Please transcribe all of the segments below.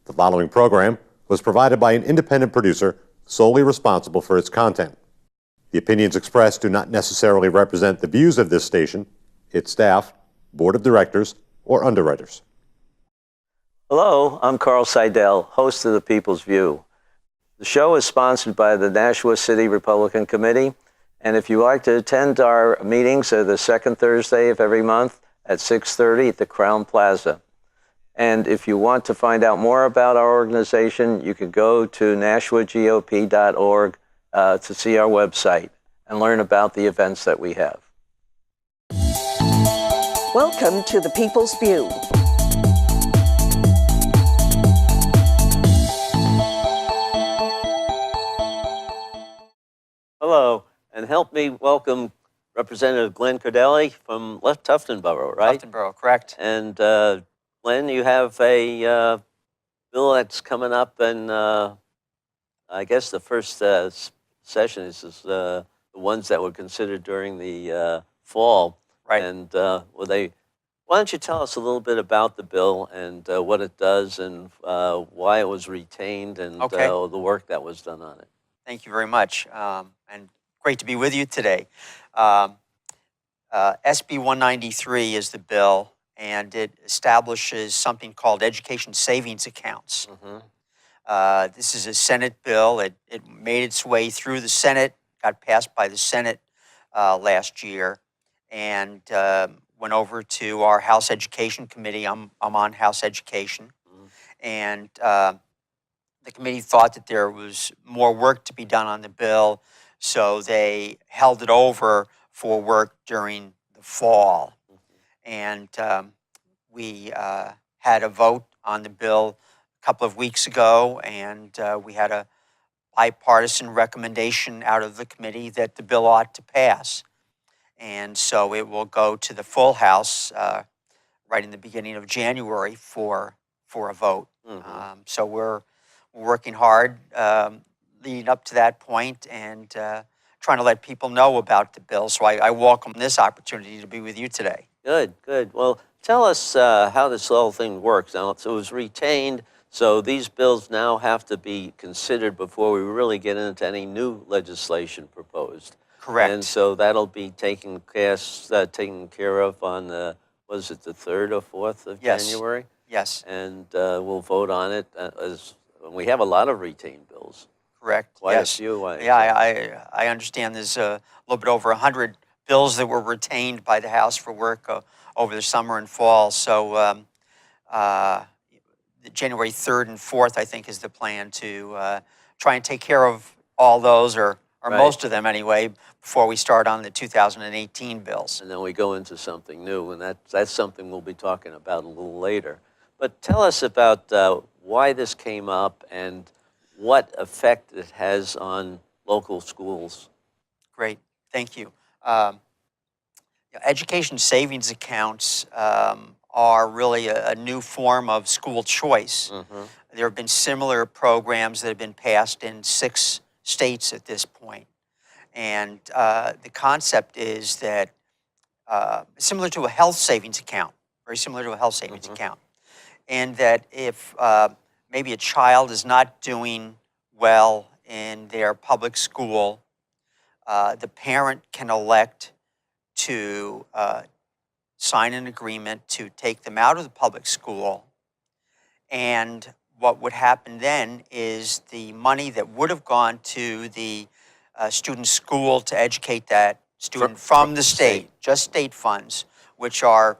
The following program was provided by an independent producer solely responsible for its content. The opinions expressed do not necessarily represent the views of this station, its staff, board of directors, or underwriters. Hello, I'm Carl Seidel, host of The People's View. The show is sponsored by the Nashua City Republican Committee, and if you like to attend our meetings, they're the second Thursday of every month at 6:30 at the Crown Plaza. And if you want to find out more about our organization, you can go to nashuagop.org to see our website and learn about the events that we have. Welcome to The People's View. Hello, and help me welcome Representative Glen Cordelli from Left Tufton Borough, right? Tufton Borough, correct. And Glen, you have a bill that's coming up, and I guess the first session is the ones that were considered during the fall. Right. And why don't you tell us a little bit about the bill and what it does and why it was retained and the work that was done on it. Thank you very much, and great to be with you today. SB 193 is the bill, and it establishes something called education savings accounts. Mm-hmm. This is a Senate bill. It made its way through the Senate, got passed by the Senate last year, and went over to our House Education Committee. I'm on House Education, and the committee thought that there was more work to be done on the bill, so they held it over for work during the fall. And we had a vote on the bill a couple of weeks ago, and we had a bipartisan recommendation out of the committee that the bill ought to pass. And so it will go to the full House right in the beginning of January for a vote. Mm-hmm. So we're working hard leading up to that point and trying to let people know about the bill. So I welcome this opportunity to be with you today. Good, good. Well, tell us how this whole thing works. Now, so it was retained, so these bills now have to be considered before we really get into any new legislation proposed. Correct. And so that'll be taken care of on the, was it the 3rd or 4th of January? Yes. And we'll vote on it. We have a lot of retained bills. Correct. Quite yes. a few. I understand there's a little bit over 100 bills that were retained by the House for work over the summer and fall. So January 3rd and 4th, I think, is the plan to try and take care of all those, or right, most of them anyway, before we start on the 2018 bills. And then we go into something new, and that's something we'll be talking about a little later. But tell us about why this came up and what effect it has on local schools. Great, thank you. Education savings accounts are really a new form of school choice. Mm-hmm. There have been similar programs that have been passed in 6 states at this point. And the concept is that similar to a health savings account, very similar to a health savings mm-hmm. account, and that if maybe a child is not doing well in their public school, the parent can elect to sign an agreement to take them out of the public school. And what would happen then is the money that would have gone to the student's school to educate that student from the state, just state funds, which are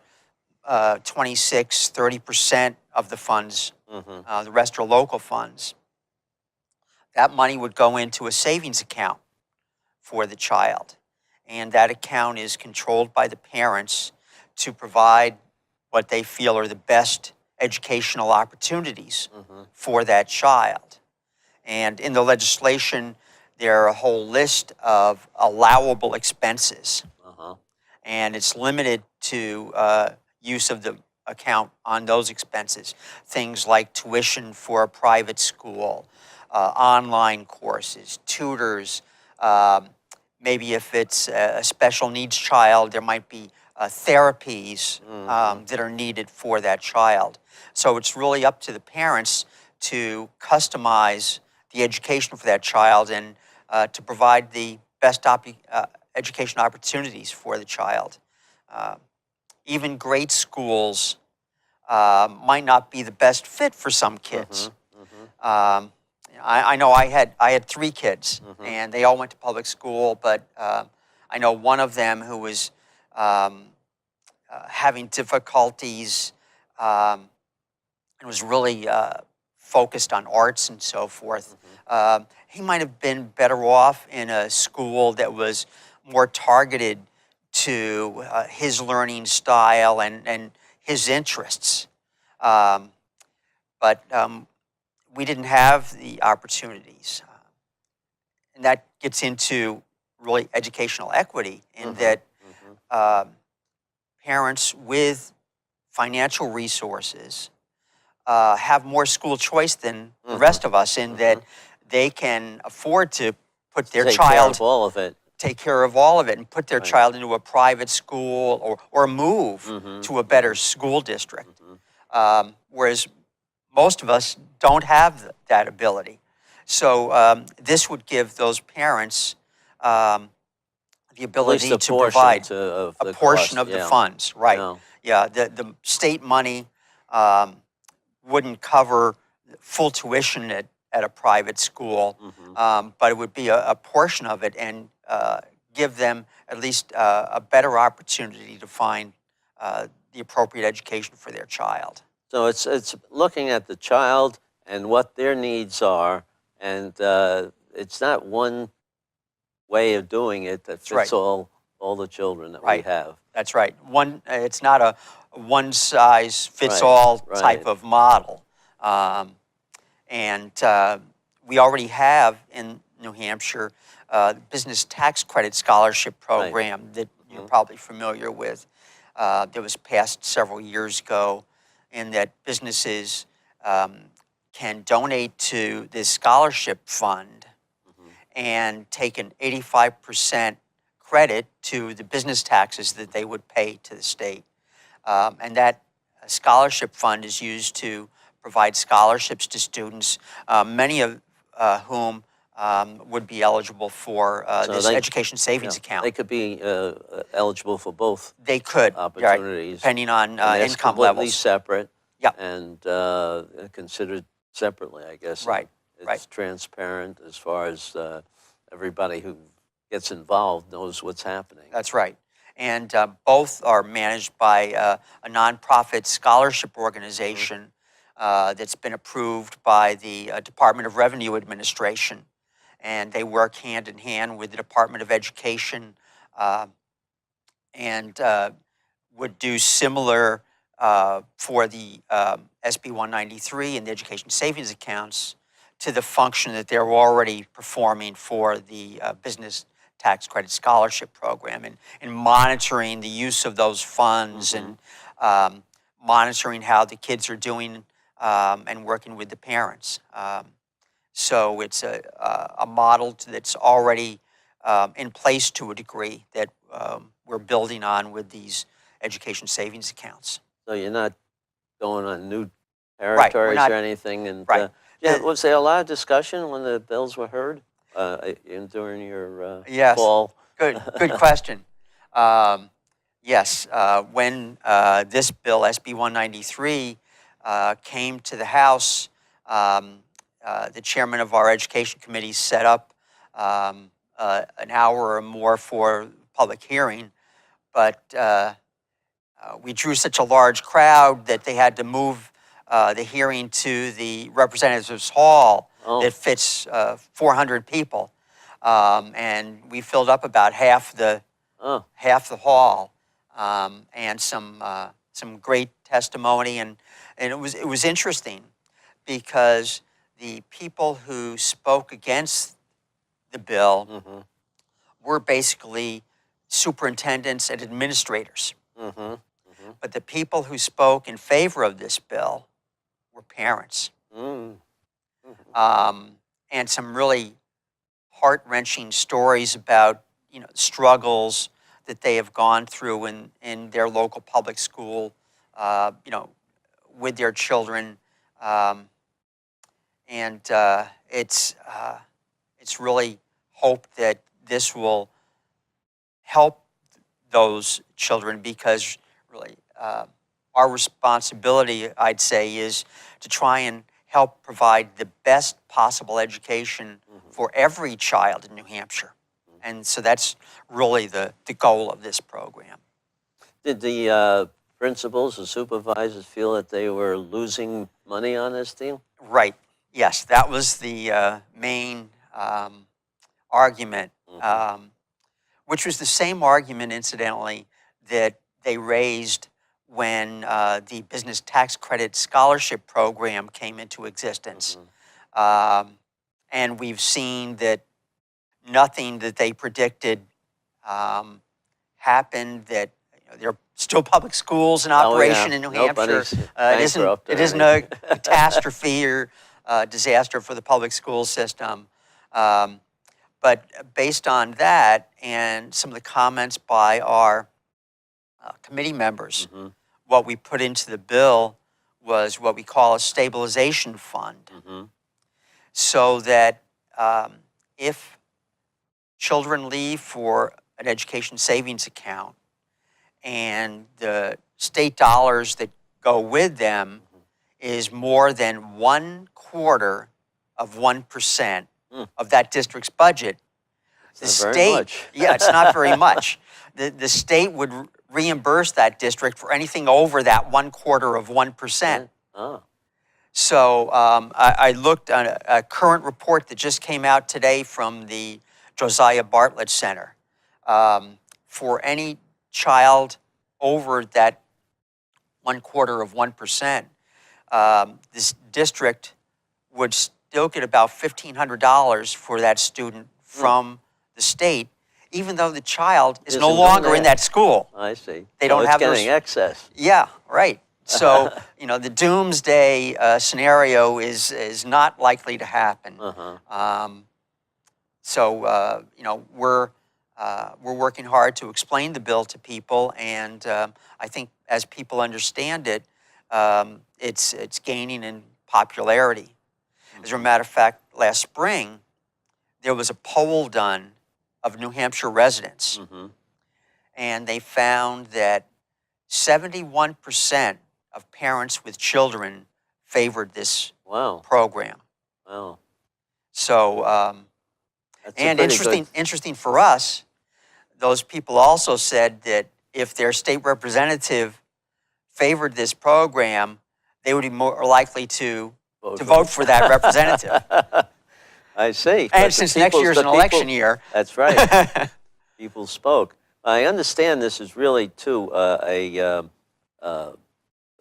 26, 30% of the funds, mm-hmm. The rest are local funds. That money would go into a savings account for the child. And that account is controlled by the parents to provide what they feel are the best educational opportunities mm-hmm. for that child. And in the legislation, there are a whole list of allowable expenses. Uh-huh. And it's limited to use of the account on those expenses. Things like tuition for a private school, online courses, tutors, maybe if it's a special needs child, there might be therapies mm-hmm. That are needed for that child. So it's really up to the parents to customize the education for that child and to provide the best education opportunities for the child. Even great schools might not be the best fit for some kids. I know I had 3 kids, and they all went to public school, but I know one of them who was having difficulties and was really focused on arts and so forth. He might have been better off in a school that was more targeted to his learning style and his interests. But we didn't have the opportunities. And that gets into really educational equity in that parents with financial resources have more school choice than the rest of us in that they can afford to put their Take child care of all of it. take care of all of it and put their child into a private school or move to a better school district. Whereas most of us don't have that ability. So this would give those parents the ability to provide a portion of the funds. Right. Yeah, the state money wouldn't cover full tuition at a private school, but it would be a portion of it and give them at least a better opportunity to find the appropriate education for their child. So it's looking at the child and what their needs are, and it's not one way of doing it that fits all the children that we have. That's right. It's not a one-size-fits-all type of model. And we already have in New Hampshire the Business Tax Credit Scholarship Program that you're probably familiar with. That was passed several years ago, in that businesses can donate to this scholarship fund and take an 85% credit to the business taxes that they would pay to the state. And that scholarship fund is used to provide scholarships to students, many of whom would be eligible for this education savings account. They could be eligible for both. They could, opportunities, depending on income completely levels. Separate. Yeah. And considered separately, I guess. Right. It's transparent as far as everybody who gets involved knows what's happening. That's right. And both are managed by a nonprofit scholarship organization that's been approved by the Department of Revenue Administration. And they work hand in hand with the Department of Education and would do similar for the SB 193 and the education savings accounts to the function that they're already performing for the Business Tax Credit Scholarship Program, and monitoring the use of those funds and monitoring how the kids are doing and working with the parents. So it's a model that's already in place to a degree that we're building on with these education savings accounts. So you're not going on new territories or anything? And was there a lot of discussion when the bills were heard during your fall? Good question. Yes, when this bill, SB 193, came to the House, the chairman of our education committee set up an hour or more for public hearing, but we drew such a large crowd that they had to move the hearing to the Representatives Hall that fits 400 people, and we filled up about half the hall, and some great testimony, and it was interesting because the people who spoke against the bill were basically superintendents and administrators. But the people who spoke in favor of this bill were parents. And some really heart-wrenching stories about struggles that they have gone through in their local public school, with their children And it's really hope that this will help those children, because really our responsibility, I'd say, is to try and help provide the best possible education for every child in New Hampshire. And so that's really the goal of this program. Did the principals or supervisors feel that they were losing money on this deal? Right. Yes, that was the main argument, which was the same argument, incidentally, that they raised when the Business Tax Credit Scholarship Program came into existence. And we've seen that nothing that they predicted happened, that there are still public schools in operation in New Hampshire. It isn't a catastrophe or disaster for the public school system. But based on that and some of the comments by our committee members, what we put into the bill was what we call a stabilization fund, so that if children leave for an education savings account and the state dollars that go with them is more than 1/4 of 1% of that district's budget, the state, yeah, it's not very much. The state would reimburse that district for anything over that 1/4 of 1%. So I looked at a current report that just came out today from the Josiah Bartlett Center. For any child over that 1/4 of 1%, this district would still get about $1,500 for that student from the state, even though the child is no longer in that school. I see. They don't have getting excess. Yeah, right. So the doomsday scenario is not likely to happen. So we're working hard to explain the bill to people, and I think as people understand it, it's gaining in popularity. As a matter of fact, last spring there was a poll done of New Hampshire residents, and they found that 71% of parents with children favored this program. Wow. So, and interesting for us, those people also said that if their state representative favored this program, they would be more likely to vote for that representative. I see. And since next year's an election year. That's right. People spoke. I understand this is really, too, a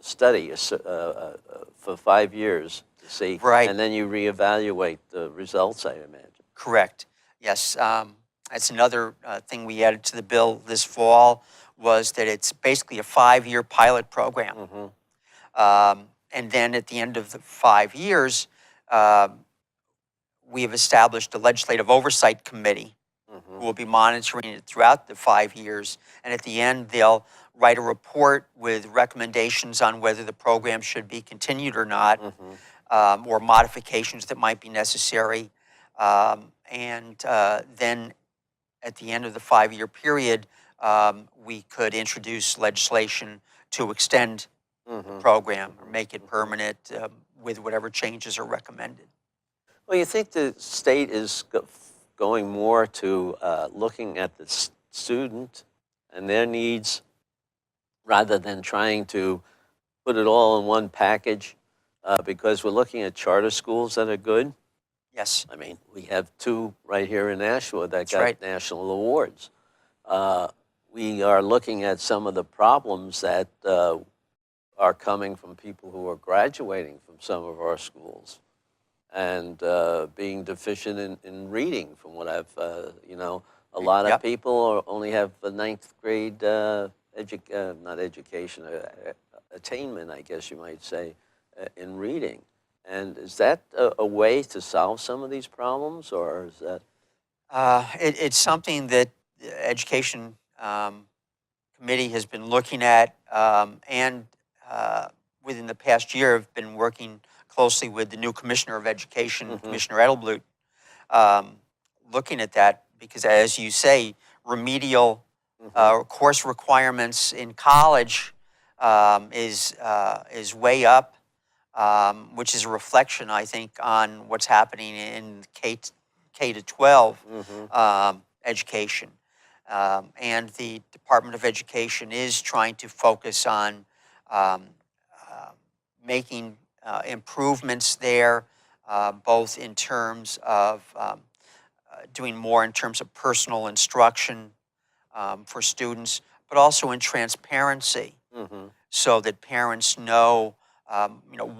study for 5 years to see. Right. And then you reevaluate the results, I imagine. Correct. Yes. That's another thing we added to the bill this fall, was that it's basically a 5-year pilot program. And then at the end of the 5 years, we have established a legislative oversight committee who will be monitoring it throughout the 5 years. And at the end, they'll write a report with recommendations on whether the program should be continued or not, or modifications that might be necessary. And then at the end of the 5-year period, we could introduce legislation to extend the program or make it permanent with whatever changes are recommended. Well, you think the state is going more to looking at the student and their needs rather than trying to put it all in one package, because we're looking at charter schools that are good? Yes. I mean, we have 2 right here in Nashua that got national awards. We are looking at some of the problems that are coming from people who are graduating from some of our schools, and being deficient in reading, from what I've, a lot of people only have the 9th grade attainment, I guess you might say, in reading. And is that a way to solve some of these problems, or is that? It's something that the Education Committee has been looking at, and within the past year have been working closely with the new Commissioner of Education, Commissioner Edelblut, looking at that because, as you say, remedial course requirements in college is way up, which is a reflection, I think, on what's happening in K to 12 education. And the Department of Education is trying to focus on making improvements there, both in terms of doing more in terms of personal instruction for students, but also in transparency, so that parents know,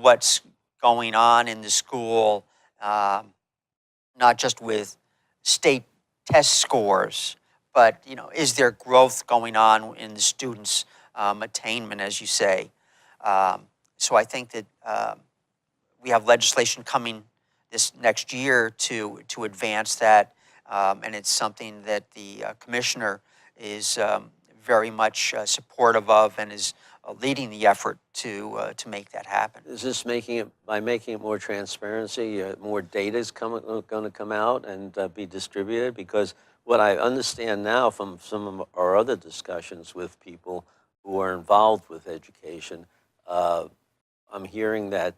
what's going on in the school, not just with state test scores, but is there growth going on in the students' attainment, as you say? So I think that we have legislation coming this next year to advance that, and it's something that the commissioner is very much supportive of and is leading the effort to make that happen. Is this making it more transparency, more data is going to come out and be distributed? Because what I understand now from some of our other discussions with people who are involved with education, I'm hearing that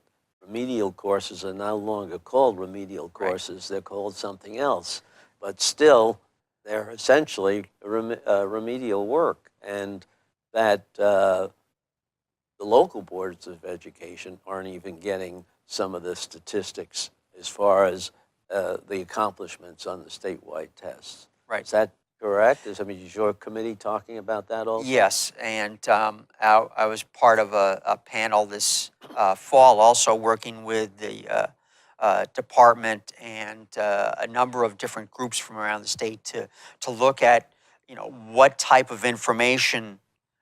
remedial courses are no longer called remedial courses, they're called something else. But still, they're essentially remedial work, and that the local boards of education aren't even getting some of the statistics as far as the accomplishments on the statewide tests. Right. Is that correct? Is your committee talking about that also? Yes, and I was part of a panel this fall, also working with the department and a number of different groups from around the state to look at, what type of information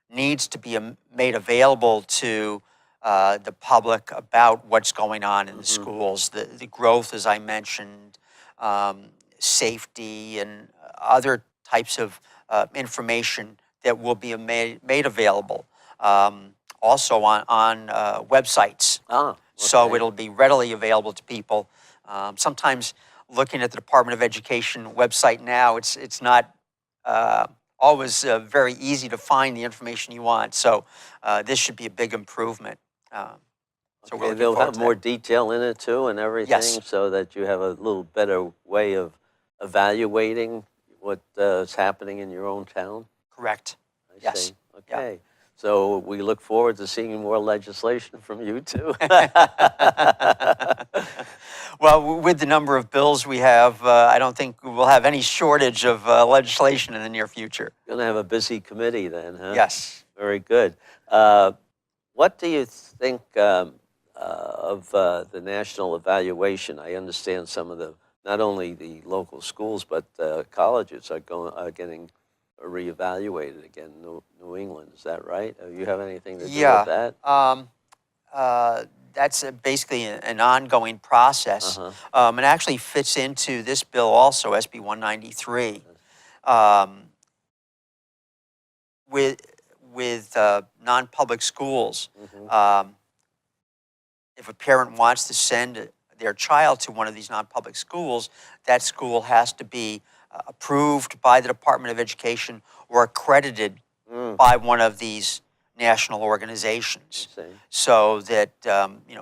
needs to be made available to the public about what's going on in the schools, the growth, as I mentioned, safety, and other types of information that will be made available, also on websites. Okay. So it'll be readily available to people. Sometimes looking at the Department of Education website now, it's not always very easy to find the information you want. So this should be a big improvement. So we're looking they'll forward have to more that. detail in it too and everything, Yes. so that you have a little better way of evaluating what is happening in your own town. Correct. I Yes. see. Okay. So we look forward to seeing more legislation from you too. Well, with the number of bills we have, I don't think we'll have any shortage of legislation in the near future. Going to have a busy committee then, huh? Yes. Very good. What do you think of the national evaluation? I understand some of not only the local schools, but colleges are getting reevaluated again. New England, is that right? You have anything to do with that? That's basically an ongoing process, and actually fits into this bill also, SB 193. With non-public schools, if a parent wants to send their child to one of these non-public schools, that school has to be approved by the Department of Education or accredited by one of these national organizations, so that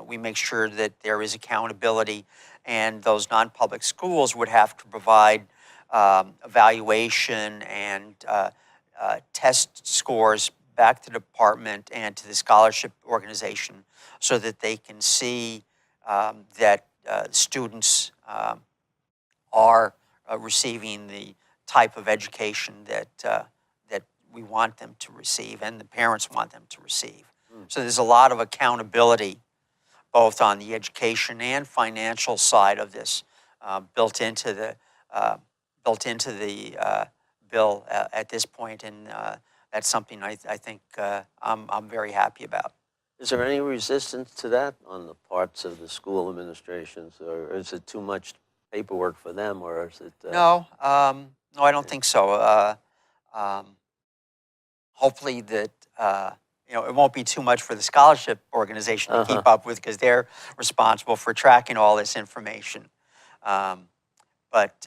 we make sure that there is accountability, and those non-public schools would have to provide evaluation and test scores back to the department and to the scholarship organization, so that they can see that students are receiving the type of education that we want them to receive and the parents want them to receive. So there's a lot of accountability, both on the education and financial side of this, built into the bill at this point, and that's something I think I'm very happy about. Is there any resistance to that on the parts of the school administrations, or is it too much paperwork for them, or is it? No, I don't think so. Hopefully that it won't be too much for the scholarship organization to keep up with because they're responsible for tracking all this information. But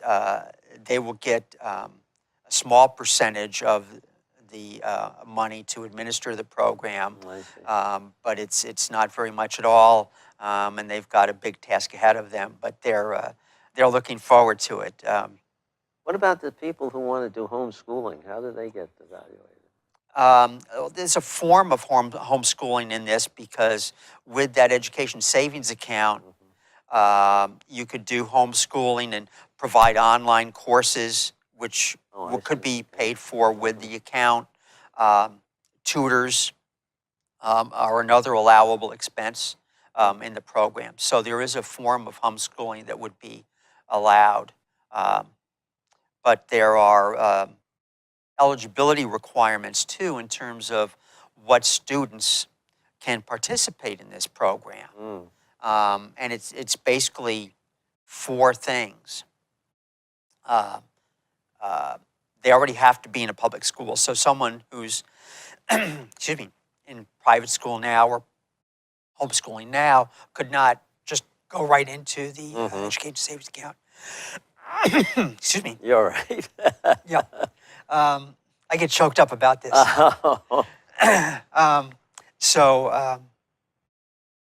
they will get a small percentage of the money to administer the program, but it's not very much at all, and they've got a big task ahead of them. But they're looking forward to it. What about the people who want to do homeschooling? How do they get evaluated? There's a form of homeschooling in this because with that education savings account, you could do homeschooling and provide online courses, which could be paid for with the account. Tutors are another allowable expense in the program. So there is a form of homeschooling that would be allowed. But there are eligibility requirements too in terms of what students can participate in this program. And it's basically 4 things. They already have to be in a public school. So someone who's, excuse me, in private school now or homeschooling now could not just go right into the education savings account. Excuse me. You're right. Yeah. I get choked up about this. So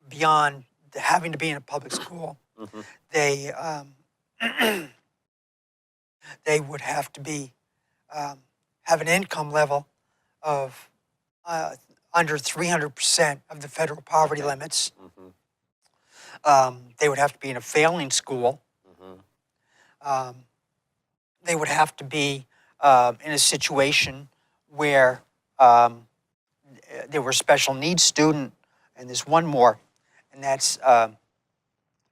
beyond having to be in a public school, they would have to be have an income level of under 300% of the federal poverty limits. They would have to be in a failing school. They would have to be in a situation where they were a special needs student, and there's one more, and that's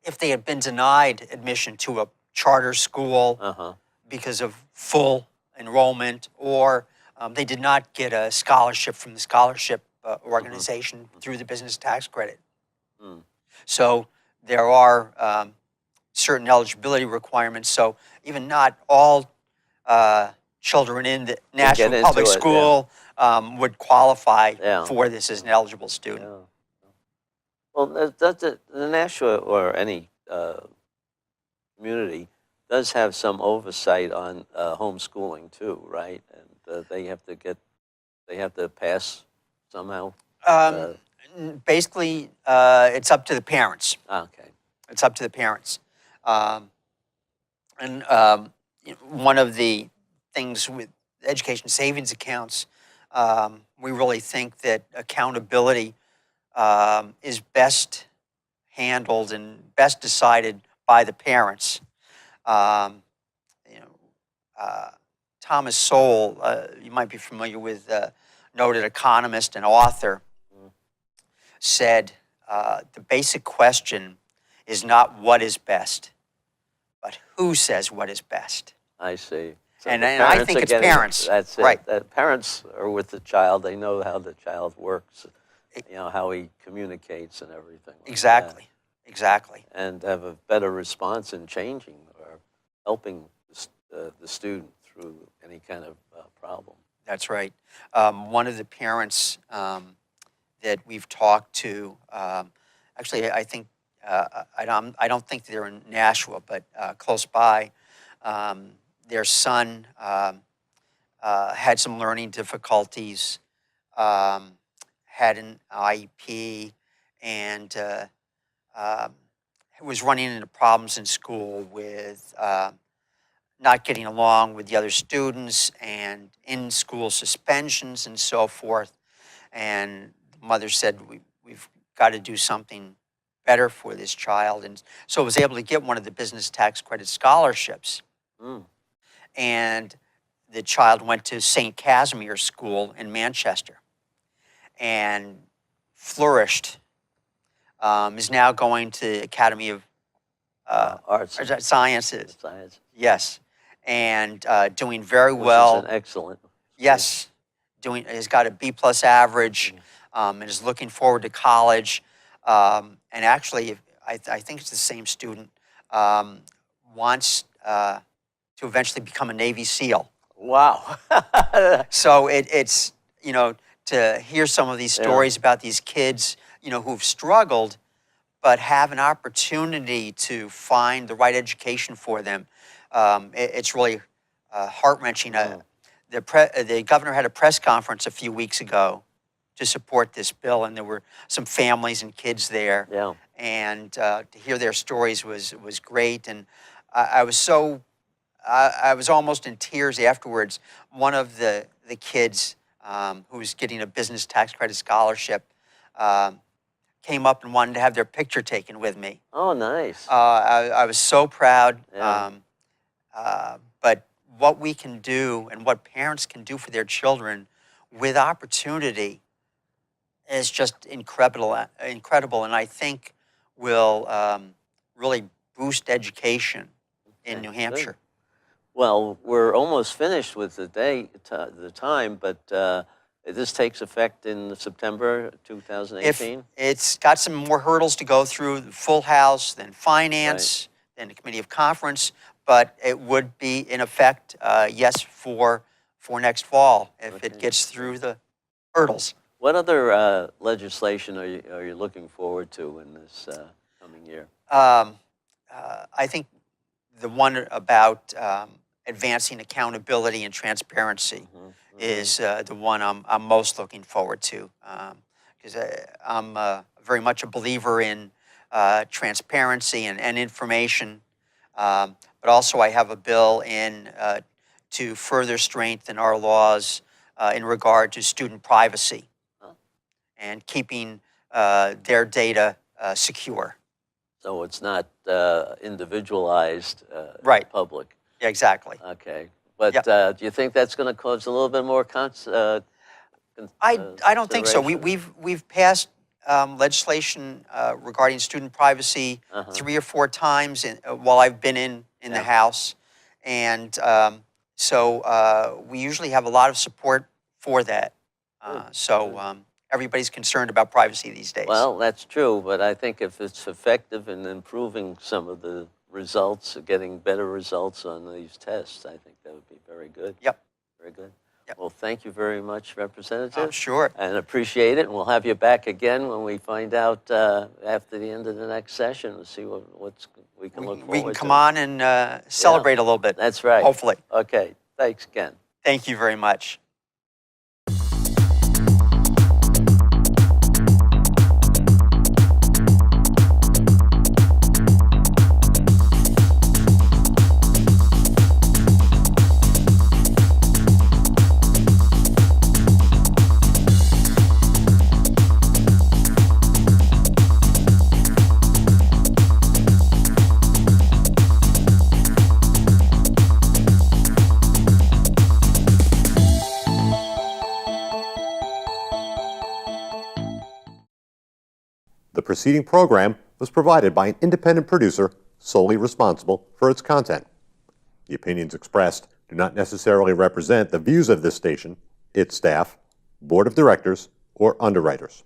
if they had been denied admission to a charter school because of full enrollment, or they did not get a scholarship from the scholarship organization through the business tax credit. So there are certain eligibility requirements. So even not all children in the national public school would qualify for this as an eligible student. Well, does the Nashua or any community does have some oversight on homeschooling too, right? And they have to pass somehow. Basically, it's up to the parents. Okay. It's up to the parents. And one of the things with education savings accounts, we really think that accountability is best handled and best decided by the parents. Thomas Sowell, you might be familiar with, noted economist and author, said the basic question is not what is best, but who says what is best. I see. So and I think it's parents. That's it. Right. Parents are with the child. They know how the child works, how he communicates and everything. Like exactly. That. Exactly. And have a better response in changing or helping the student through any kind of problem. That's right. One of the parents that we've talked to, actually, I think, I don't think they're in Nashua, but close by, their son had some learning difficulties, had an IEP, and was running into problems in school with not getting along with the other students and in-school suspensions and so forth. And the mother said, we've got to do something better for this child. And so I was able to get one of the business tax credit scholarships. And the child went to St. Casimir School in Manchester and flourished. Is now going to Academy of Arts and Sciences. Science. Yes, and doing very well. Which is an excellent. Yes, has got a B+ average, and is looking forward to college. And actually, I think it's the same student, wants to eventually become a Navy SEAL. Wow. So it's to hear some of these stories about these kids, you know, who've struggled, but have an opportunity to find the right education for them. It's really heart-wrenching. The governor had a press conference a few weeks ago to support this bill, and there were some families and kids there. Yeah. And to hear their stories was great. And I was so, I was almost in tears afterwards. One of the kids who was getting a business tax credit scholarship came up and wanted to have their picture taken with me. Oh, nice. I was so proud. Yeah. But what we can do and what parents can do for their children with opportunity is just incredible, and I think will really boost education in New Hampshire. Well, we're almost finished with the time, but this takes effect in September 2018? It's got some more hurdles to go through, the full House, then Finance, then the Committee of Conference, but it would be in effect, yes, for next fall if it gets through the hurdles. What other legislation are you looking forward to in this coming year? I think the one about advancing accountability and transparency is the one I'm most looking forward to, because I'm very much a believer in transparency and information, but also I have a bill in to further strengthen our laws in regard to student privacy and keeping their data secure. So it's not individualized Right. public. Yeah, exactly. Okay. But Yep. do you think that's going to cause a little bit more I don't think so. consideration? We've passed legislation regarding student privacy 3 or 4 times while I've been in the House, and so we usually have a lot of support for that. Everybody's concerned about privacy these days. Well, that's true, but I think if it's effective in improving some of the results, getting better results on these tests, I think that would be very good. Yep. Very good. Yep. Well, thank you very much, Representative. Sure. And appreciate it. And we'll have you back again when we find out after the end of the next session and see what's we can look forward to. We can come on and celebrate a little bit. That's right. Hopefully. Okay. Thanks again. Thank you very much. The preceding program was provided by an independent producer solely responsible for its content. The opinions expressed do not necessarily represent the views of this station, its staff, board of directors, or underwriters.